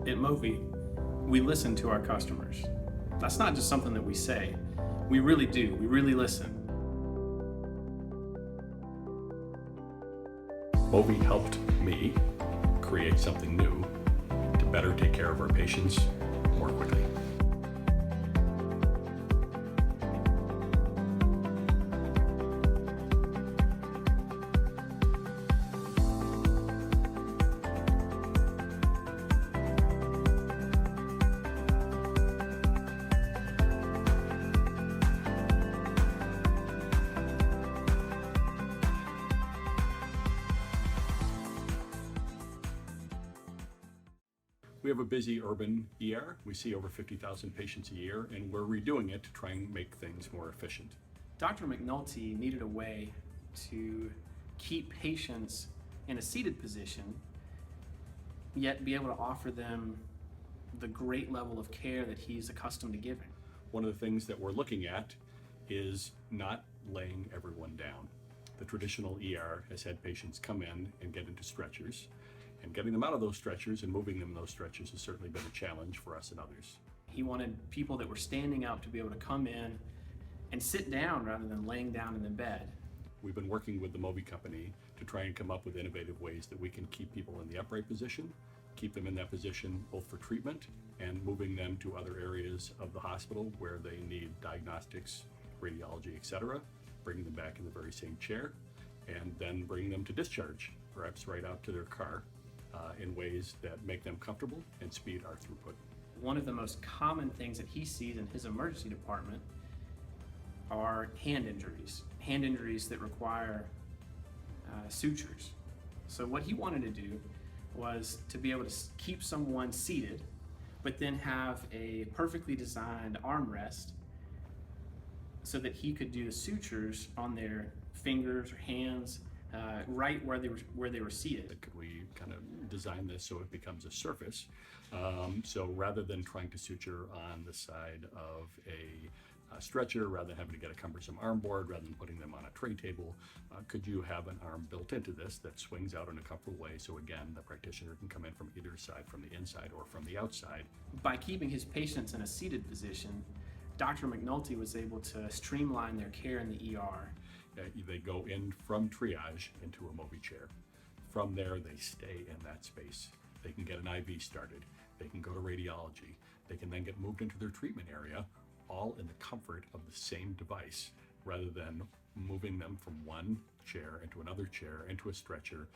At mōvi, we listen to our customers. That's not just something that we say. We really do. We really listen. mōvi helped me create something new to better take care of our patients more quickly. We have a busy urban ER. We see over 50,000 patients a year, and we're redoing it to try and make things more efficient. Dr. McNulty needed a way to keep patients in a seated position, yet be able to offer them the great level of care that he's accustomed to giving. One of the things that we're looking at is not laying everyone down. The traditional ER has had patients come in and get into stretchers, and getting them out of those stretchers and moving them in those stretchers has certainly been a challenge for us and others. He wanted people that were standing up to be able to come in and sit down rather than laying down in the bed. We've been working with the mōvi company to try and come up with innovative ways that we can keep people in the upright position, keep them in that position both for treatment and moving them to other areas of the hospital where they need diagnostics, radiology, etc., bringing them back in the very same chair, and then bringing them to discharge, perhaps right out to their car, in ways that make them comfortable and speed our throughput. One of the most common things that he sees in his emergency department are hand injuries that require sutures. So what he wanted to do was to be able to keep someone seated, but then have a perfectly designed armrest so that he could do the sutures on their fingers or hands right where they were seated. Could we kind of design this so it becomes a surface? So rather than trying to suture on the side of a stretcher, rather than having to get a cumbersome arm board, rather than putting them on a tray table, could you have an arm built into this that swings out in a comfortable way so again the practitioner can come in from either side, from the inside or from the outside? By keeping his patients in a seated position, Dr. McNulty was able to streamline their care in the ER. They go in from triage into a mōvi chair. From there, they stay in that space. They can get an IV started. They can go to radiology. They can then get moved into their treatment area, all in the comfort of the same device, rather than moving them from one chair into another chair, into a stretcher,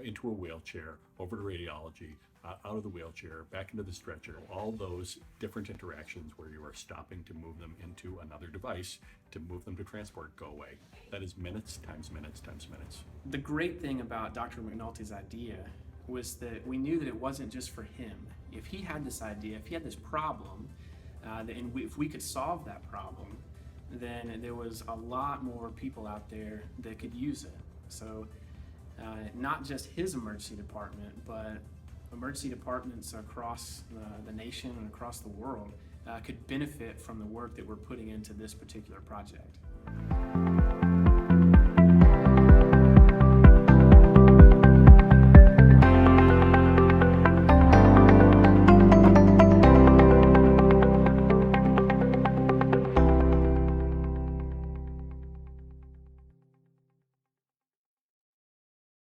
into a wheelchair, over to radiology, out of the wheelchair, back into the stretcher. All those different interactions where you are stopping to move them into another device, to move them to transport, go away. That is minutes times minutes times minutes. The great thing about Dr. McNulty's idea was that we knew that it wasn't just for him. If he had this idea, if he had this problem, if we could solve that problem, then there was a lot more people out there that could use it. So not just his emergency department, but emergency departments across the nation and across the world could benefit from the work that we're putting into this particular project.